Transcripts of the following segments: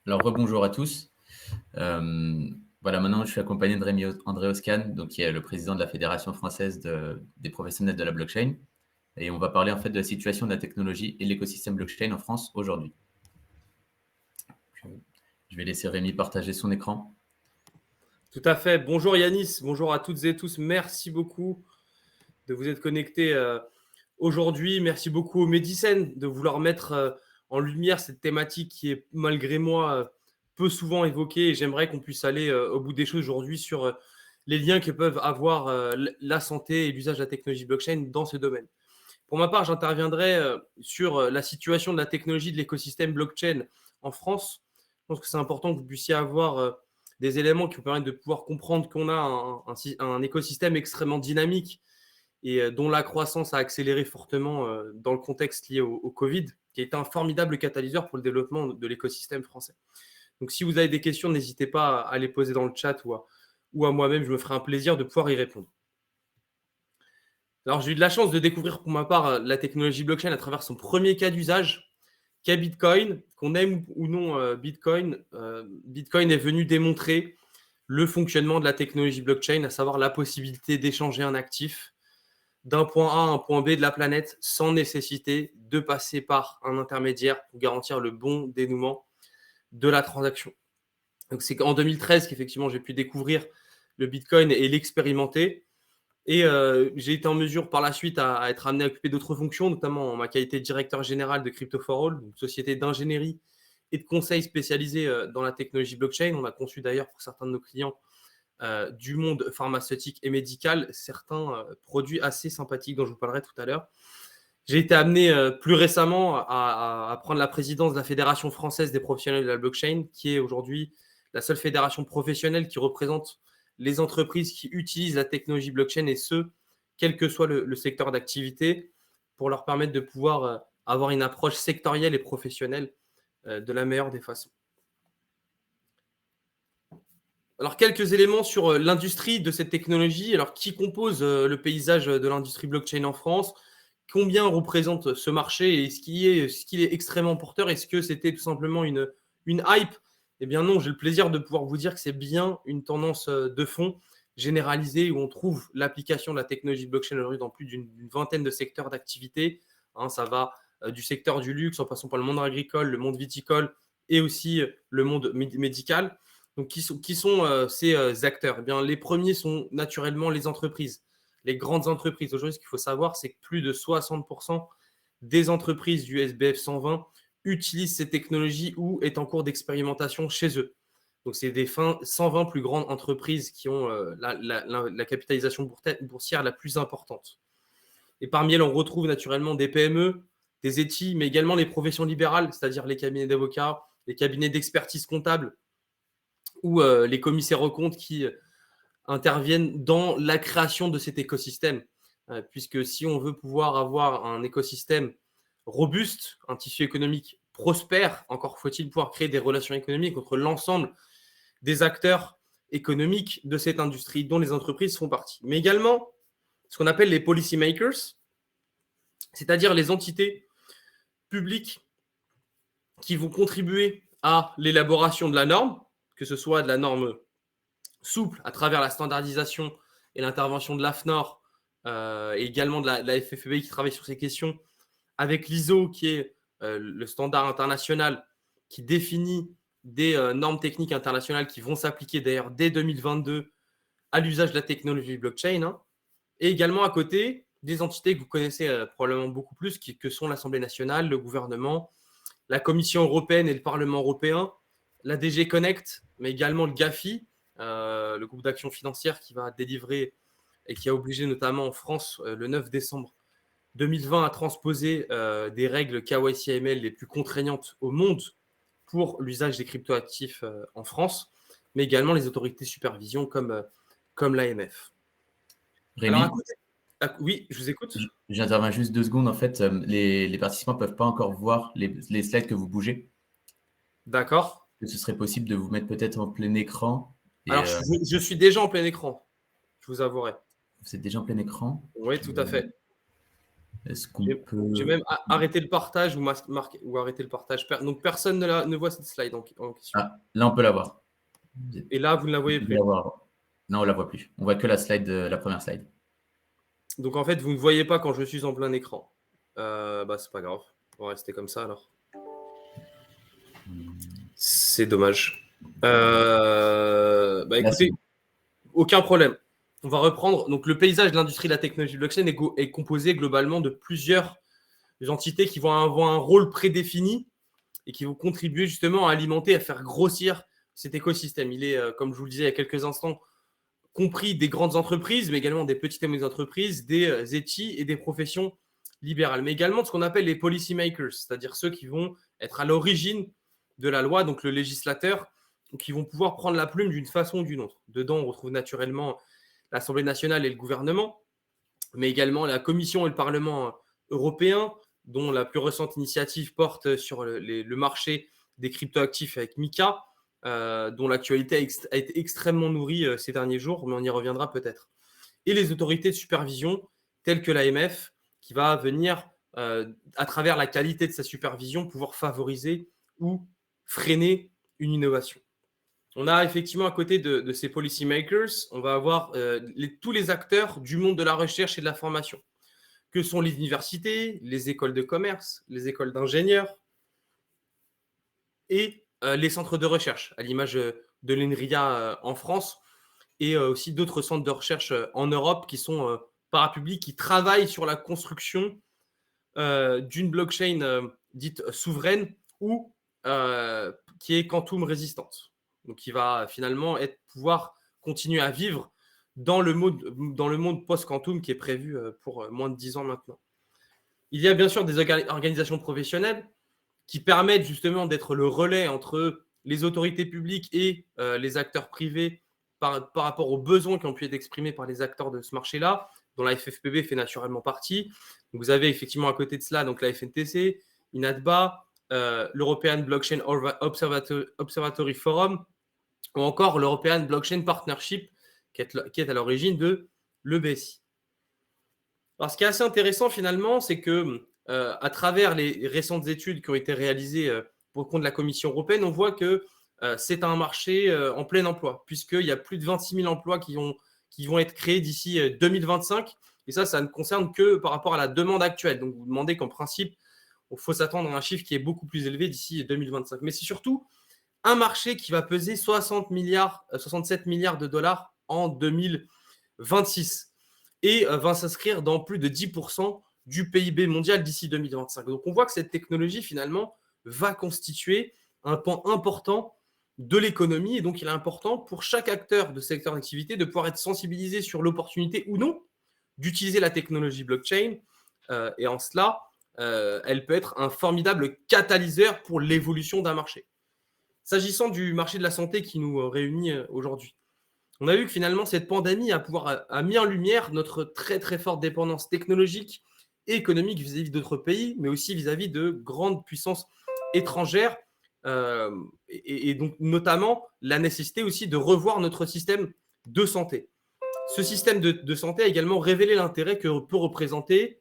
Alors, rebonjour à tous. Voilà, maintenant, je suis accompagné de Rémi André Oscan, donc, qui est le président de la Fédération française des professionnels de la blockchain. Et on va parler en fait de la situation de la technologie et de l'écosystème blockchain en France aujourd'hui. Je vais laisser Rémi partager son écran. Tout à fait. Bonjour Yanis, bonjour à toutes et tous. Merci beaucoup de vous être connectés aujourd'hui. Merci beaucoup aux Médicènes de vouloir mettre en lumière cette thématique qui est, malgré moi, peu souvent évoquée. Et j'aimerais qu'on puisse aller au bout des choses aujourd'hui sur les liens que peuvent avoir la santé et l'usage de la technologie blockchain dans ce domaine. Pour ma part, j'interviendrai sur la situation de la technologie de l'écosystème blockchain en France. Je pense que c'est important que vous puissiez avoir des éléments qui vous permettent de pouvoir comprendre qu'on a un écosystème extrêmement dynamique et dont la croissance a accéléré fortement dans le contexte lié au Covid, qui est un formidable catalyseur pour le développement de l'écosystème français. Donc, si vous avez des questions, n'hésitez pas à les poser dans le chat ou à moi-même, je me ferai un plaisir de pouvoir y répondre. Alors, j'ai eu de la chance de découvrir pour ma part la technologie blockchain à travers son premier cas d'usage, qu'est Bitcoin. Qu'on aime ou non Bitcoin, Bitcoin est venu démontrer le fonctionnement de la technologie blockchain, à savoir la possibilité d'échanger un actif d'un point A à un point B de la planète sans nécessité de passer par un intermédiaire pour garantir le bon dénouement de la transaction. Donc, c'est en 2013 qu'effectivement j'ai pu découvrir le Bitcoin et l'expérimenter. Et j'ai été en mesure par la suite à être amené à occuper d'autres fonctions, notamment en ma qualité de directeur général de Crypto for All, une société d'ingénierie et de conseil spécialisée dans la technologie blockchain. On a conçu d'ailleurs pour certains de nos clients du monde pharmaceutique et médical certains produits assez sympathiques dont je vous parlerai tout à l'heure. J'ai été amené plus récemment à prendre la présidence de la Fédération française des professionnels de la blockchain, qui est aujourd'hui la seule fédération professionnelle qui représente les entreprises qui utilisent la technologie blockchain, et ce, quel que soit le secteur d'activité, pour leur permettre de pouvoir avoir une approche sectorielle et professionnelle de la meilleure des façons. Alors, quelques éléments sur l'industrie de cette technologie. Alors, qui compose le paysage de l'industrie blockchain en France? Combien représente ce marché? Est-ce qu'il est extrêmement porteur? Est-ce que c'était tout simplement une hype? Eh bien non, j'ai le plaisir de pouvoir vous dire que c'est bien une tendance de fond généralisée où on trouve l'application de la technologie blockchain aujourd'hui dans plus d'une vingtaine de secteurs d'activité. Ça va du secteur du luxe en passant par le monde agricole, le monde viticole et aussi le monde médical. Donc, qui sont ces acteurs? Eh bien, les premiers sont naturellement les entreprises, les grandes entreprises. Aujourd'hui, ce qu'il faut savoir, c'est que plus de 60% des entreprises du SBF 120 utilisent ces technologies ou est en cours d'expérimentation chez eux. Donc, c'est des 120 plus grandes entreprises qui ont la capitalisation boursière la plus importante. Et parmi elles, on retrouve naturellement des PME, des ETI, mais également les professions libérales, c'est-à-dire les cabinets d'avocats, les cabinets d'expertise comptable ou les commissaires aux comptes qui interviennent dans la création de cet écosystème. Puisque si on veut pouvoir avoir un écosystème robuste, un tissu économique prospère, encore faut-il pouvoir créer des relations économiques entre l'ensemble des acteurs économiques de cette industrie dont les entreprises font partie. Mais également ce qu'on appelle les policy makers, c'est-à-dire les entités publiques qui vont contribuer à l'élaboration de la norme, que ce soit de la norme souple à travers la standardisation et l'intervention de l'AFNOR et également de la FFEI qui travaille sur ces questions, avec l'ISO qui est le standard international qui définit des normes techniques internationales qui vont s'appliquer d'ailleurs dès 2022 à l'usage de la technologie blockchain, et également à côté des entités que vous connaissez probablement beaucoup plus, que sont l'Assemblée nationale, le gouvernement, la Commission européenne et le Parlement européen, la DG Connect, mais également le GAFI, le groupe d'action financière qui va délivrer et qui a obligé notamment en France le 9 décembre 2020 à transposer des règles KYC-AML les plus contraignantes au monde pour l'usage des cryptoactifs en France, mais également les autorités de supervision comme l'AMF. Rémi, Alors, oui, je vous écoute. j'interviens juste 2 secondes. En fait, les participants ne peuvent pas encore voir les slides que vous bougez. D'accord. Ce serait possible de vous mettre peut-être en plein écran. Alors, je suis déjà en plein écran, je vous avouerai. Vous êtes déjà en plein écran? Oui, tout à fait. Est-ce qu'on J'ai peut... même arrêté le partage ou arrêté le partage. Donc, personne ne voit cette slide en question. Ah, là, on peut la voir. Et là, vous ne la voyez On peut plus. la voir. Non, on la voit plus. On voit que la première slide. Donc, en fait, vous ne voyez pas quand je suis en plein écran. C'est pas grave. On va rester comme ça alors. C'est dommage. Écoutez, aucun problème. On va reprendre. Donc, le paysage de l'industrie de la technologie blockchain est composé globalement de plusieurs entités qui vont avoir un rôle prédéfini et qui vont contribuer justement à alimenter, à faire grossir cet écosystème. Il est, comme je vous le disais il y a quelques instants, compris des grandes entreprises, mais également des petites et moyennes entreprises, des ETI et des professions libérales, mais également de ce qu'on appelle les policy makers, c'est-à-dire ceux qui vont être à l'origine de la loi, donc le législateur, qui vont pouvoir prendre la plume d'une façon ou d'une autre. Dedans, on retrouve naturellement l'Assemblée nationale et le gouvernement, mais également la Commission et le Parlement européen, dont la plus récente initiative porte sur le marché des cryptoactifs avec MiCA, dont l'actualité a été extrêmement nourrie ces derniers jours, mais on y reviendra peut-être. Et les autorités de supervision, telles que l'AMF, qui va venir, à travers la qualité de sa supervision, pouvoir favoriser ou freiner une innovation. On a effectivement à côté de ces policy makers, on va avoir tous les acteurs du monde de la recherche et de la formation, que sont les universités, les écoles de commerce, les écoles d'ingénieurs et les centres de recherche, à l'image de l'INRIA en France et aussi d'autres centres de recherche en Europe qui sont parapublics, qui travaillent sur la construction d'une blockchain dite souveraine ou qui est quantum résistante. Donc, qui va finalement pouvoir continuer à vivre dans le monde post-quantum qui est prévu pour moins de 10 ans maintenant. Il y a bien sûr des organisations professionnelles qui permettent justement d'être le relais entre les autorités publiques et les acteurs privés par rapport aux besoins qui ont pu être exprimés par les acteurs de ce marché-là, dont la FFPB fait naturellement partie. Donc, vous avez effectivement à côté de cela donc la FNTC, INATBA, l'European Blockchain Observatory Forum, ou encore l'European Blockchain Partnership, qui est à l'origine de l'EBSI. Alors, ce qui est assez intéressant finalement, c'est que à travers les récentes études qui ont été réalisées pour le compte de la Commission européenne, on voit que c'est un marché en plein emploi, puisqu'il y a plus de 26 000 emplois qui vont être créés d'ici 2025. Et ça ne concerne que par rapport à la demande actuelle. Donc, vous demandez qu'en principe, il faut s'attendre à un chiffre qui est beaucoup plus élevé d'ici 2025. Mais c'est surtout un marché qui va peser 67 milliards de dollars en 2026 et va s'inscrire dans plus de 10% du PIB mondial d'ici 2025. Donc, on voit que cette technologie, finalement, va constituer un pan important de l'économie. Et donc, il est important pour chaque acteur de secteur d'activité de pouvoir être sensibilisé sur l'opportunité ou non d'utiliser la technologie blockchain. Et en cela, elle peut être un formidable catalyseur pour l'évolution d'un marché. S'agissant du marché de la santé qui nous réunit aujourd'hui, on a vu que finalement, cette pandémie a mis en lumière notre très, très forte dépendance technologique et économique vis-à-vis d'autres pays, mais aussi vis-à-vis de grandes puissances étrangères, et donc notamment la nécessité aussi de revoir notre système de santé. Ce système de santé a également révélé l'intérêt que peut représenter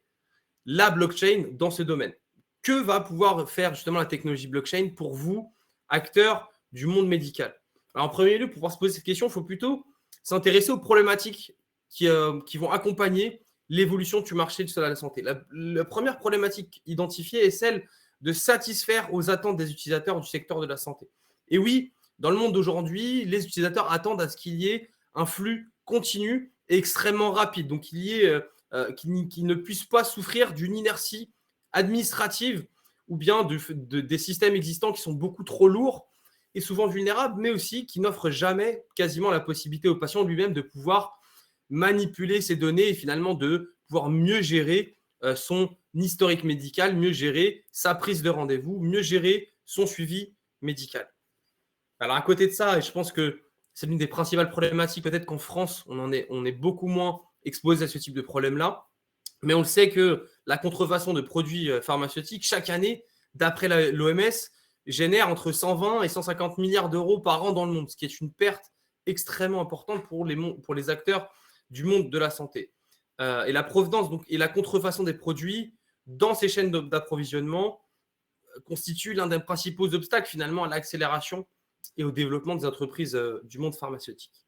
la blockchain dans ce domaine. Que va pouvoir faire justement la technologie blockchain pour vous, acteurs du monde médical? Alors, en premier lieu, pour pouvoir se poser cette question, il faut plutôt s'intéresser aux problématiques qui vont accompagner l'évolution du marché de la santé. La première problématique identifiée est celle de satisfaire aux attentes des utilisateurs du secteur de la santé. Et oui, dans le monde d'aujourd'hui, les utilisateurs attendent à ce qu'il y ait un flux continu et extrêmement rapide. Donc, qu'il y ait qui ne puissent pas souffrir d'une inertie administrative ou bien des systèmes existants qui sont beaucoup trop lourds et souvent vulnérables, mais aussi qui n'offrent jamais quasiment la possibilité au patient lui-même de pouvoir manipuler ces données et finalement de pouvoir mieux gérer son historique médical, mieux gérer sa prise de rendez-vous, mieux gérer son suivi médical. Alors à côté de ça, et je pense que c'est l'une des principales problématiques, peut-être qu'en France, on est beaucoup moins exposé à ce type de problème-là, mais on le sait que la contrefaçon de produits pharmaceutiques, chaque année, d'après l'OMS, génère entre 120 et 150 milliards d'euros par an dans le monde, ce qui est une perte extrêmement importante pour les acteurs du monde de la santé. et la provenance donc, et la contrefaçon des produits dans ces chaînes d'approvisionnement constitue l'un des principaux obstacles finalement à l'accélération et au développement des entreprises du monde pharmaceutique.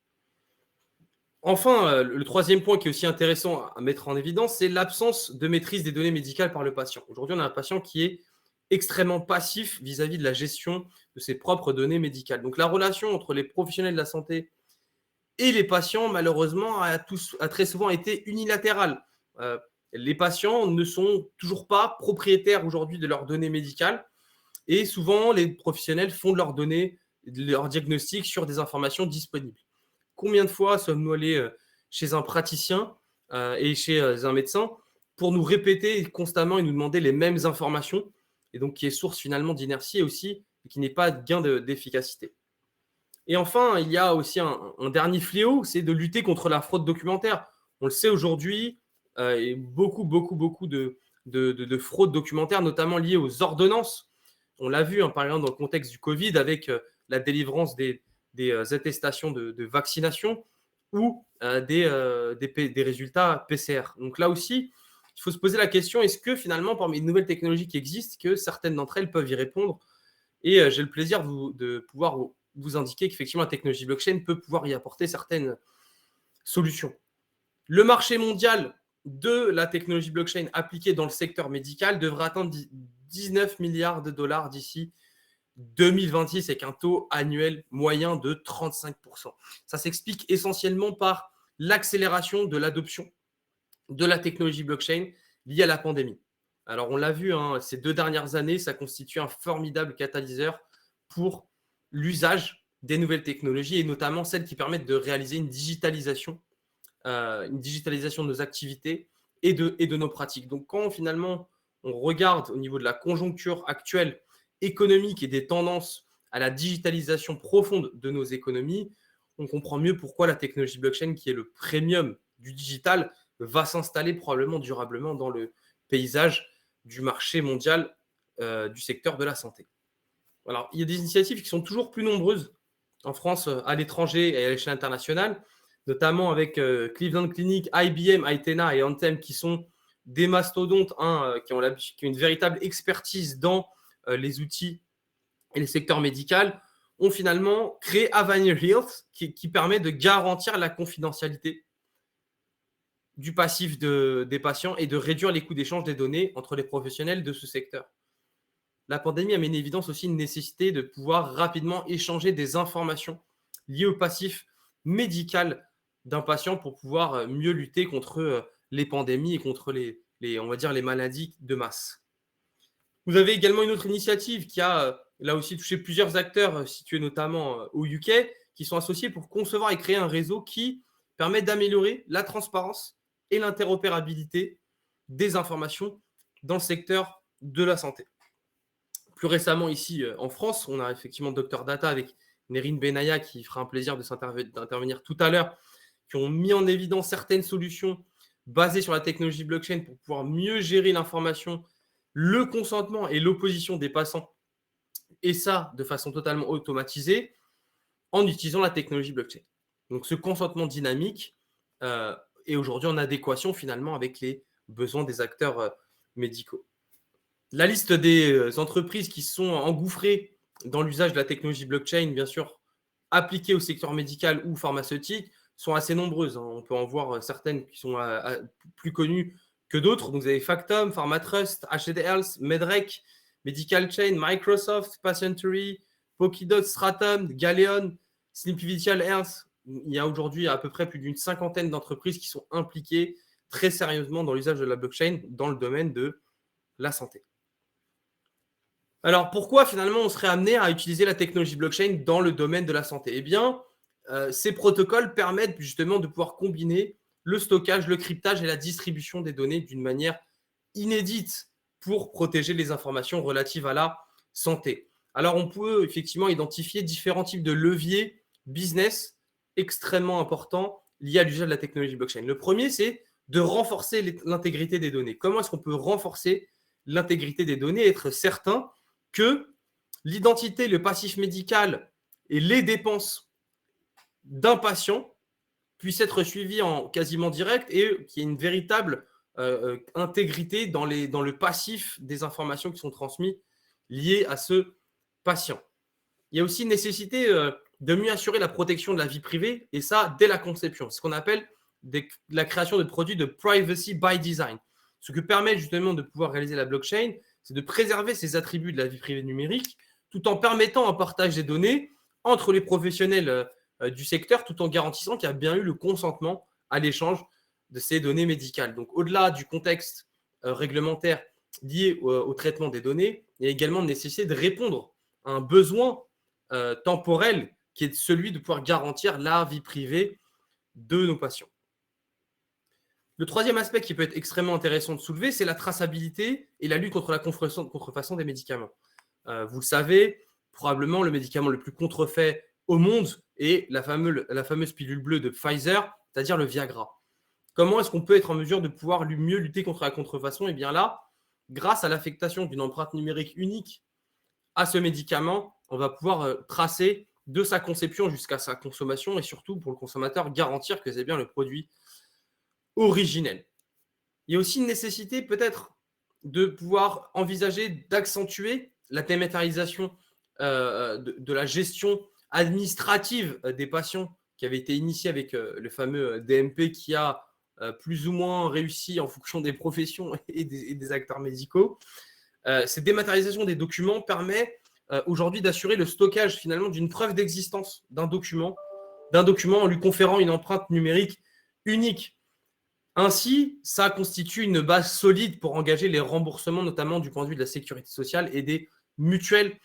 Enfin, le troisième point qui est aussi intéressant à mettre en évidence, c'est l'absence de maîtrise des données médicales par le patient. Aujourd'hui, on a un patient qui est extrêmement passif vis-à-vis de la gestion de ses propres données médicales. Donc la relation entre les professionnels de la santé et les patients, malheureusement, a très souvent été unilatérale. Les patients ne sont toujours pas propriétaires aujourd'hui de leurs données médicales et souvent, les professionnels font de leurs données, de leurs diagnostics sur des informations disponibles. Combien de fois sommes-nous allés chez un praticien et chez un médecin pour nous répéter constamment et nous demander les mêmes informations, et donc qui est source finalement d'inertie aussi, et qui n'est pas de gain d'efficacité. Et enfin, il y a aussi un dernier fléau, c'est de lutter contre la fraude documentaire. On le sait aujourd'hui, et beaucoup de fraudes documentaires, notamment liées aux ordonnances. On l'a vu, par exemple, dans le contexte du Covid, avec la délivrance des attestations de vaccination ou des résultats PCR. Donc là aussi, il faut se poser la question, est-ce que finalement, parmi les nouvelles technologies qui existent, que certaines d'entre elles peuvent y répondre? Et j'ai le plaisir de pouvoir vous indiquer qu'effectivement, la technologie blockchain peut pouvoir y apporter certaines solutions. Le marché mondial de la technologie blockchain appliquée dans le secteur médical devrait atteindre 19 milliards de dollars d'ici 2026 avec un taux annuel moyen de 35%. Ça s'explique essentiellement par l'accélération de l'adoption de la technologie blockchain liée à la pandémie. Alors, on l'a vu, ces 2 dernières années, ça constitue un formidable catalyseur pour l'usage des nouvelles technologies et notamment celles qui permettent de réaliser une digitalisation de nos activités et de nos pratiques. Donc, quand finalement on regarde au niveau de la conjoncture actuelle économique et des tendances à la digitalisation profonde de nos économies, on comprend mieux pourquoi la technologie blockchain, qui est le premium du digital, va s'installer probablement durablement dans le paysage du marché mondial du secteur de la santé. Alors, il y a des initiatives qui sont toujours plus nombreuses en France, à l'étranger et à l'échelle internationale, notamment avec Cleveland Clinic, IBM, Aethena et Anthem, qui sont des mastodontes qui ont une véritable expertise dans les outils et les secteurs médicaux, ont finalement créé Avenir Health, qui permet de garantir la confidentialité du passif des patients et de réduire les coûts d'échange des données entre les professionnels de ce secteur. La pandémie a mis en évidence aussi une nécessité de pouvoir rapidement échanger des informations liées au passif médical d'un patient pour pouvoir mieux lutter contre les pandémies et contre on va dire, les maladies de masse. Vous avez également une autre initiative qui a là aussi touché plusieurs acteurs situés notamment au UK, qui sont associés pour concevoir et créer un réseau qui permet d'améliorer la transparence et l'interopérabilité des informations dans le secteur de la santé. Plus récemment, ici en France, on a effectivement Dr Data avec Nerine Benaya qui fera un plaisir d'intervenir tout à l'heure, qui ont mis en évidence certaines solutions basées sur la technologie blockchain pour pouvoir mieux gérer l'information, le consentement et l'opposition des patients, et ça de façon totalement automatisée en utilisant la technologie blockchain. Donc ce consentement dynamique est aujourd'hui en adéquation finalement avec les besoins des acteurs médicaux. La liste des entreprises qui sont engouffrées dans l'usage de la technologie blockchain, bien sûr, appliquée au secteur médical ou pharmaceutique, sont assez nombreuses. On peut en voir certaines qui sont plus connues que d'autres. Donc, vous avez Factom, Pharmatrust, HD Health, Medrec, Medical Chain, Microsoft, Patientry, Pokidot, Stratum, Galeon, Simplivital Health. Il y a aujourd'hui à peu près plus d'une 50aine d'entreprises qui sont impliquées très sérieusement dans l'usage de la blockchain dans le domaine de la santé. Alors, pourquoi finalement on serait amené à utiliser la technologie blockchain dans le domaine de la santé? Eh bien, ces protocoles permettent justement de pouvoir combiner le stockage, le cryptage et la distribution des données d'une manière inédite pour protéger les informations relatives à la santé. Alors, on peut effectivement identifier différents types de leviers business extrêmement importants liés à l'usage de la technologie blockchain. Le premier, c'est de renforcer l'intégrité des données. Comment est-ce qu'on peut renforcer l'intégrité des données et être certain que l'identité, le passif médical et les dépenses d'un patient puisse être suivi en quasiment direct et qu'il y ait une véritable intégrité dans le passif des informations qui sont transmises liées à ce patient. Il y a aussi une nécessité de mieux assurer la protection de la vie privée, et ça dès la conception. C'est ce qu'on appelle la création de produits de privacy by design. Ce que permet justement de pouvoir réaliser la blockchain, c'est de préserver ces attributs de la vie privée numérique tout en permettant un partage des données entre les professionnels du secteur, tout en garantissant qu'il y a bien eu le consentement à l'échange de ces données médicales. Donc, au-delà du contexte réglementaire lié au traitement des données, il y a également une nécessité de répondre à un besoin temporel qui est celui de pouvoir garantir la vie privée de nos patients. Le troisième aspect qui peut être extrêmement intéressant de soulever, c'est la traçabilité et la lutte contre la contrefaçon des médicaments. Vous le savez, probablement le médicament le plus contrefait au monde est la fameuse pilule bleue de Pfizer, c'est-à-dire le Viagra. Comment est-ce qu'on peut être en mesure de pouvoir mieux lutter contre la contrefaçon? Eh bien là, grâce à l'affectation d'une empreinte numérique unique à ce médicament, on va pouvoir tracer de sa conception jusqu'à sa consommation et surtout pour le consommateur garantir que c'est bien le produit originel. Il y a aussi une nécessité peut-être de pouvoir envisager d'accentuer la dématérialisation de la gestion administrative des patients qui avait été initiée avec le fameux DMP qui a plus ou moins réussi en fonction des professions et des acteurs médicaux. Cette dématérialisation des documents permet aujourd'hui d'assurer le stockage finalement d'une preuve d'existence d'un document en lui conférant une empreinte numérique unique. Ainsi, ça constitue une base solide pour engager les remboursements, notamment du point de vue de la sécurité sociale et des mutuelles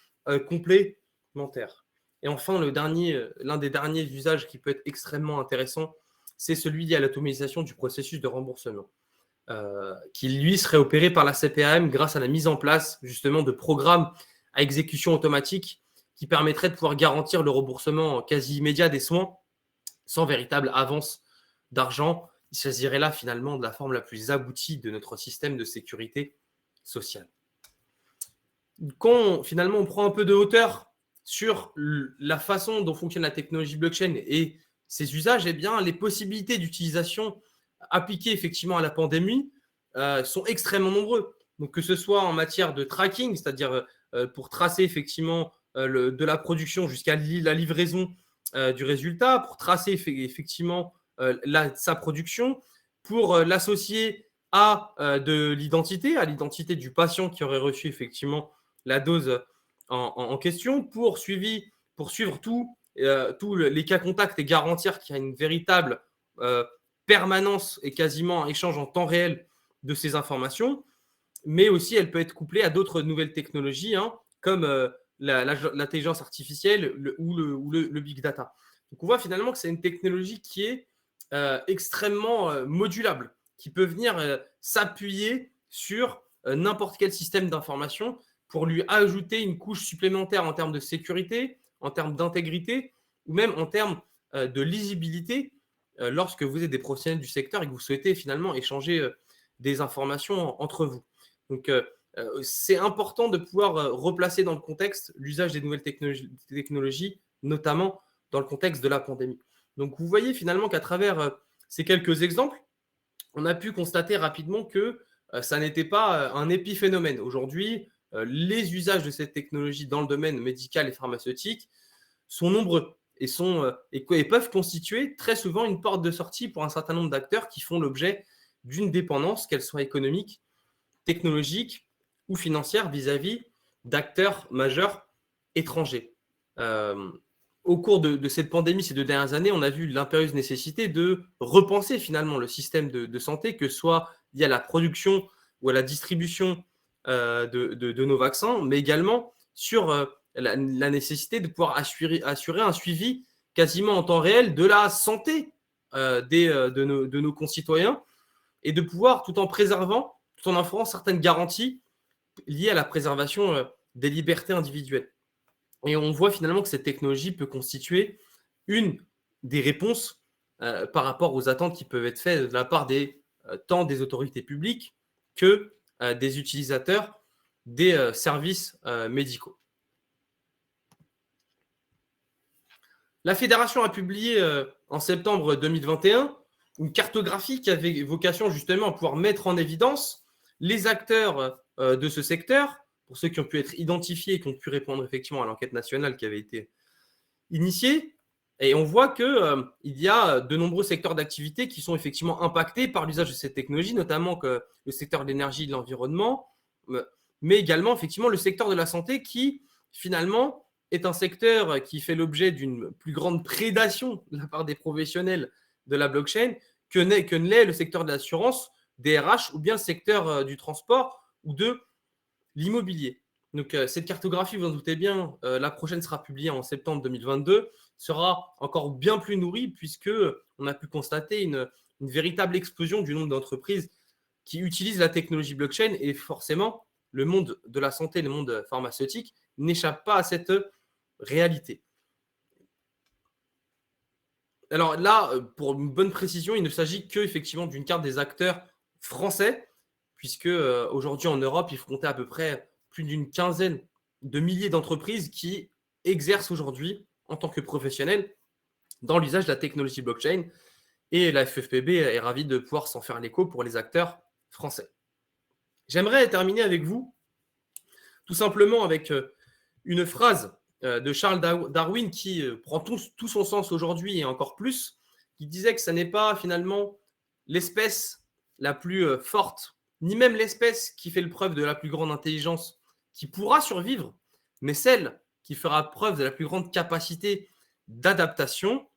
complémentaires. Et enfin, l'un des derniers usages qui peut être extrêmement intéressant, c'est celui lié à l'automatisation du processus de remboursement, qui lui serait opéré par la CPAM grâce à la mise en place justement de programmes à exécution automatique qui permettraient de pouvoir garantir le remboursement quasi immédiat des soins sans véritable avance d'argent. Il s'agirait là finalement de la forme la plus aboutie de notre système de sécurité sociale. Quand finalement on prend un peu de hauteur sur la façon dont fonctionne la technologie blockchain et ses usages, eh bien, les possibilités d'utilisation appliquées effectivement à la pandémie sont extrêmement nombreux. Donc que ce soit en matière de tracking, c'est-à-dire pour tracer effectivement de la production jusqu'à la livraison du résultat, pour tracer effectivement sa production, pour l'associer à de l'identité, à l'identité du patient qui aurait reçu effectivement la dose en question, pour suivre tous les cas contacts et garantir qu'il y a une véritable permanence et quasiment un échange en temps réel de ces informations. Mais aussi, elle peut être couplée à d'autres nouvelles technologies, comme l'intelligence artificielle ou le big data. Donc, on voit finalement que c'est une technologie qui est extrêmement modulable, qui peut venir s'appuyer sur n'importe quel système d'information pour lui ajouter une couche supplémentaire en termes de sécurité, en termes d'intégrité ou même en termes de lisibilité lorsque vous êtes des professionnels du secteur et que vous souhaitez finalement échanger des informations entre vous. Donc, c'est important de pouvoir replacer dans le contexte l'usage des nouvelles technologies, notamment dans le contexte de la pandémie. Donc, vous voyez finalement qu'à travers ces quelques exemples, on a pu constater rapidement que ça n'était pas un épiphénomène. Aujourd'hui, les usages de cette technologie dans le domaine médical et pharmaceutique sont nombreux et peuvent constituer très souvent une porte de sortie pour un certain nombre d'acteurs qui font l'objet d'une dépendance, qu'elle soit économique, technologique ou financière vis-à-vis d'acteurs majeurs étrangers. Au cours de cette pandémie, ces 2 dernières années, on a vu l'impérieuse nécessité de repenser finalement le système de santé, que ce soit lié à la production ou à la distribution de nos vaccins, mais également sur la nécessité de pouvoir assurer un suivi quasiment en temps réel de la santé de nos concitoyens et de pouvoir, tout en préservant, tout en offrant certaines garanties liées à la préservation des libertés individuelles. Et on voit finalement que cette technologie peut constituer une des réponses par rapport aux attentes qui peuvent être faites de la part tant des autorités publiques que des utilisateurs des services médicaux. La fédération a publié en septembre 2021 une cartographie qui avait vocation justement à pouvoir mettre en évidence les acteurs de ce secteur, pour ceux qui ont pu être identifiés et qui ont pu répondre effectivement à l'enquête nationale qui avait été initiée. Et on voit qu'il y a de nombreux secteurs d'activité qui sont effectivement impactés par l'usage de cette technologie, notamment que le secteur de l'énergie et de l'environnement, mais également effectivement le secteur de la santé qui finalement est un secteur qui fait l'objet d'une plus grande prédation de la part des professionnels de la blockchain que ne l'est le secteur de l'assurance, des RH ou bien le secteur du transport ou de l'immobilier. Donc cette cartographie, vous en doutez bien, la prochaine sera publiée en septembre 2022, sera encore bien plus nourrie puisque on a pu constater une véritable explosion du nombre d'entreprises qui utilisent la technologie blockchain et forcément le monde de la santé, le monde pharmaceutique n'échappe pas à cette réalité. Alors là, pour une bonne précision, il ne s'agit qu'effectivement d'une carte des acteurs français, puisque aujourd'hui en Europe, il faut compter à peu près plus d'une quinzaine de milliers d'entreprises qui exercent aujourd'hui en tant que professionnels dans l'usage de la technologie blockchain. Et la FFPB est ravie de pouvoir s'en faire l'écho pour les acteurs français. J'aimerais terminer avec vous, tout simplement avec une phrase de Charles Darwin qui prend tout son sens aujourd'hui et encore plus, qui disait que ce n'est pas finalement l'espèce la plus forte, ni même l'espèce qui fait preuve de la plus grande intelligence qui pourra survivre, mais celle qui fera preuve de la plus grande capacité d'adaptation.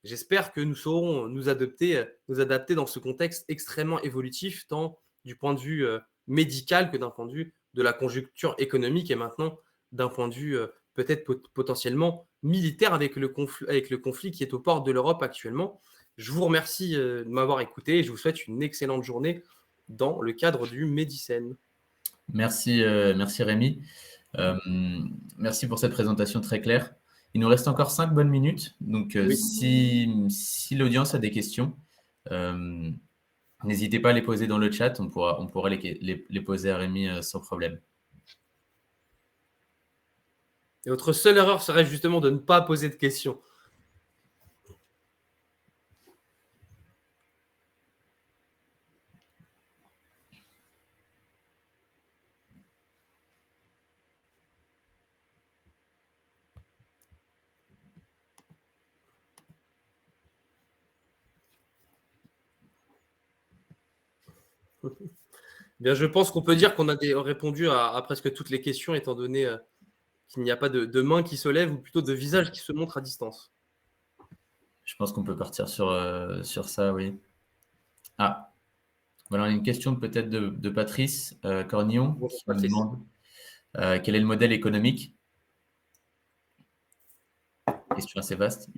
J'espère que nous saurons nous adapter dans ce contexte extrêmement évolutif, tant du point de vue médical que d'un point de vue de la conjoncture économique et maintenant d'un point de vue peut-être potentiellement militaire avec le conflit qui est aux portes de l'Europe actuellement. Je vous remercie de m'avoir écouté et je vous souhaite une excellente journée dans le cadre du Medicène. Merci, merci Rémi. Merci pour cette présentation très claire. Il nous reste encore 5 bonnes minutes. Donc, Oui. si l'audience a des questions, n'hésitez pas à les poser dans le chat. On pourra les poser à Rémi sans problème. Et votre seule erreur serait justement de ne pas poser de questions. Bien, je pense qu'on peut dire qu'on a répondu à presque toutes les questions, étant donné qu'il n'y a pas de main qui se lève ou plutôt de visage qui se montre à distance. Je pense qu'on peut partir sur ça, oui. Ah, voilà une question peut-être de Patrice Cornillon qui nous demande quel est le modèle économique. Question assez vaste.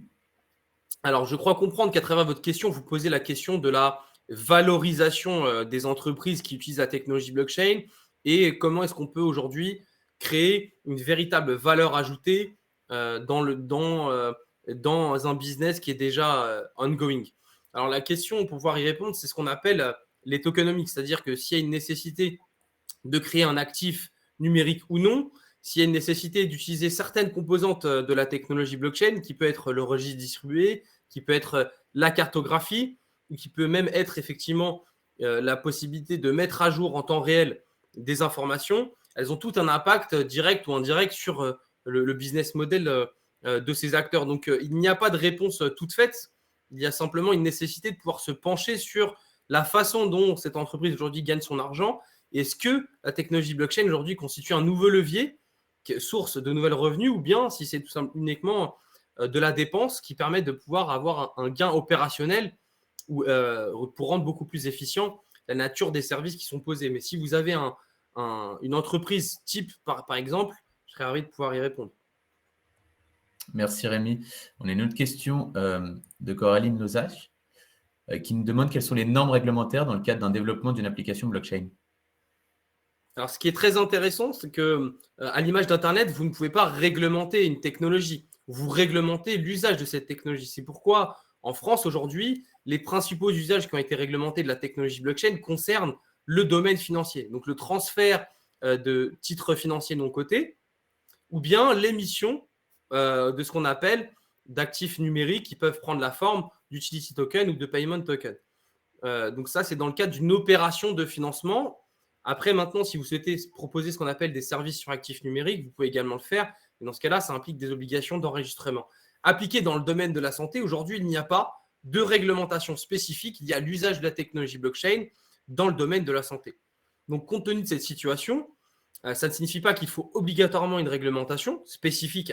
Alors, je crois comprendre qu'à travers votre question, vous posez la question de la valorisation des entreprises qui utilisent la technologie blockchain et comment est-ce qu'on peut aujourd'hui créer une véritable valeur ajoutée dans un business qui est déjà ongoing. Alors, la question, pour pouvoir y répondre, c'est ce qu'on appelle les tokenomics, c'est-à-dire que s'il y a une nécessité de créer un actif numérique ou non, s'il y a une nécessité d'utiliser certaines composantes de la technologie blockchain, qui peut être le registre distribué, qui peut être la cartographie, ou qui peut même être effectivement la possibilité de mettre à jour en temps réel des informations, elles ont tout un impact direct ou indirect sur le business model de ces acteurs. Donc, il n'y a pas de réponse toute faite. Il y a simplement une nécessité de pouvoir se pencher sur la façon dont cette entreprise aujourd'hui gagne son argent. Est-ce que la technologie blockchain aujourd'hui constitue un nouveau levier, source de nouvelles revenus, ou bien si c'est tout simplement uniquement de la dépense qui permet de pouvoir avoir un gain opérationnel ou pour rendre beaucoup plus efficient la nature des services qui sont posés. Mais si vous avez une entreprise type, par exemple, je serais ravi de pouvoir y répondre. Merci Rémi. On a une autre question de Coraline Lozache qui nous demande quelles sont les normes réglementaires dans le cadre d'un développement d'une application blockchain. Alors, ce qui est très intéressant, c'est que, à l'image d'Internet, vous ne pouvez pas réglementer une technologie. Vous réglementez l'usage de cette technologie. C'est pourquoi, en France, aujourd'hui, les principaux usages qui ont été réglementés de la technologie blockchain concernent le domaine financier. Donc, le transfert de titres financiers non cotés ou bien l'émission de ce qu'on appelle d'actifs numériques qui peuvent prendre la forme d'utility token ou de payment token. Donc ça, c'est dans le cadre d'une opération de financement. Après, maintenant, si vous souhaitez proposer ce qu'on appelle des services sur actifs numériques, vous pouvez également le faire. Et dans ce cas-là, ça implique des obligations d'enregistrement. Appliquées dans le domaine de la santé, aujourd'hui, il n'y a pas de réglementation spécifique liée à l'usage de la technologie blockchain dans le domaine de la santé. Donc, compte tenu de cette situation, ça ne signifie pas qu'il faut obligatoirement une réglementation spécifique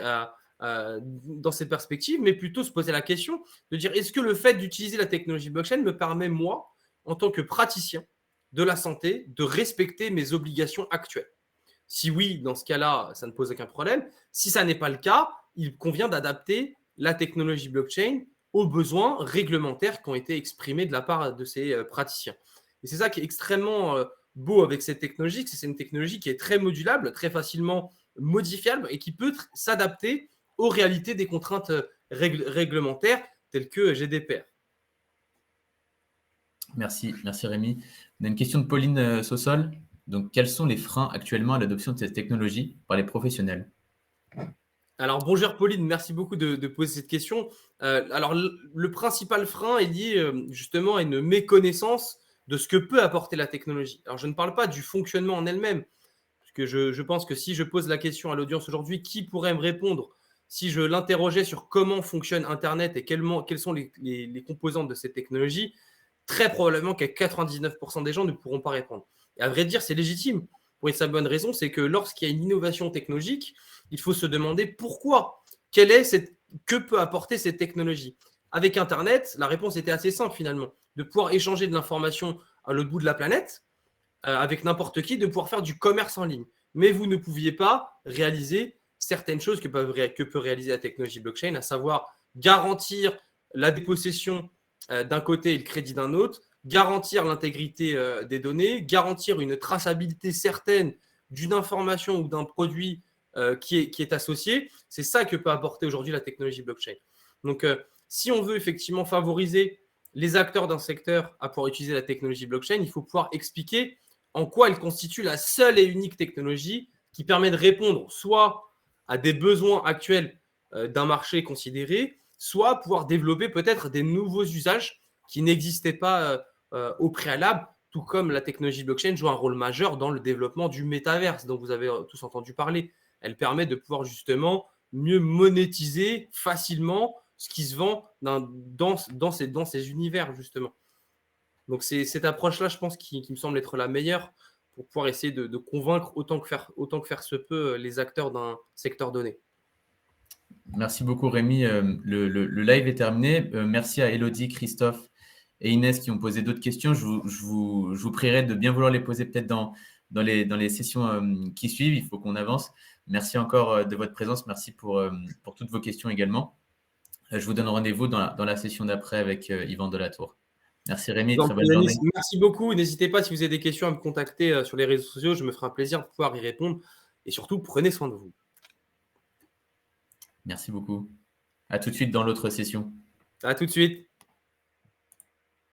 dans cette perspective, mais plutôt se poser la question de dire est-ce que le fait d'utiliser la technologie blockchain me permet, moi, en tant que praticien de la santé, de respecter mes obligations actuelles? Si oui, dans ce cas-là, ça ne pose aucun problème. Si ça n'est pas le cas, il convient d'adapter la technologie blockchain aux besoins réglementaires qui ont été exprimés de la part de ces praticiens. Et c'est ça qui est extrêmement beau avec cette technologie, c'est une technologie qui est très modulable, très facilement modifiable et qui peut s'adapter aux réalités des contraintes réglementaires telles que GDPR. Merci Rémi. On a une question de Pauline Sossol. Donc, quels sont les freins actuellement à l'adoption de cette technologie par les professionnels? Alors, bonjour Pauline, merci beaucoup de poser cette question. Alors, le principal frein est lié justement à une méconnaissance de ce que peut apporter la technologie. Alors, je ne parle pas du fonctionnement en elle-même, parce que je pense que si je pose la question à l'audience aujourd'hui, qui pourrait me répondre si je l'interrogeais sur comment fonctionne Internet et quelles sont les composantes de cette technologie? Très probablement que 99% des gens ne pourront pas répondre. Et à vrai dire, c'est légitime. Pour une simple bonne raison, c'est que lorsqu'il y a une innovation technologique, il faut se demander pourquoi. Que peut apporter cette technologie? Avec Internet, la réponse était assez simple finalement. De pouvoir échanger de l'information à l'autre bout de la planète, avec n'importe qui, de pouvoir faire du commerce en ligne. Mais vous ne pouviez pas réaliser certaines choses que peut réaliser la technologie blockchain, à savoir garantir la dépossession d'un côté et le crédit d'un autre, garantir l'intégrité des données, garantir une traçabilité certaine d'une information ou d'un produit qui est associé. C'est ça que peut apporter aujourd'hui la technologie blockchain. Donc, si on veut effectivement favoriser les acteurs d'un secteur à pouvoir utiliser la technologie blockchain, il faut pouvoir expliquer en quoi elle constitue la seule et unique technologie qui permet de répondre soit à des besoins actuels d'un marché considéré, soit pouvoir développer peut-être des nouveaux usages qui n'existaient pas au préalable, tout comme la technologie blockchain joue un rôle majeur dans le développement du métaverse dont vous avez tous entendu parler. Elle permet de pouvoir justement mieux monétiser facilement ce qui se vend dans ces univers, justement. Donc, c'est cette approche-là, je pense, qui me semble être la meilleure pour pouvoir essayer de convaincre autant que faire se peut les acteurs d'un secteur donné. Merci beaucoup Rémi. Le live est terminé. Merci à Elodie, Christophe et Inès qui ont posé d'autres questions. Je vous prierai de bien vouloir les poser peut-être dans les sessions qui suivent. Il faut qu'on avance. Merci encore de votre présence. Merci pour toutes vos questions également. Je vous donne rendez-vous dans la session d'après avec Yvan Delatour. Merci Rémi, très bonne journée. Merci beaucoup. N'hésitez pas si vous avez des questions à me contacter sur les réseaux sociaux. Je me ferai un plaisir de pouvoir y répondre. Et surtout, prenez soin de vous. Merci beaucoup. À tout de suite dans l'autre session. À tout de suite.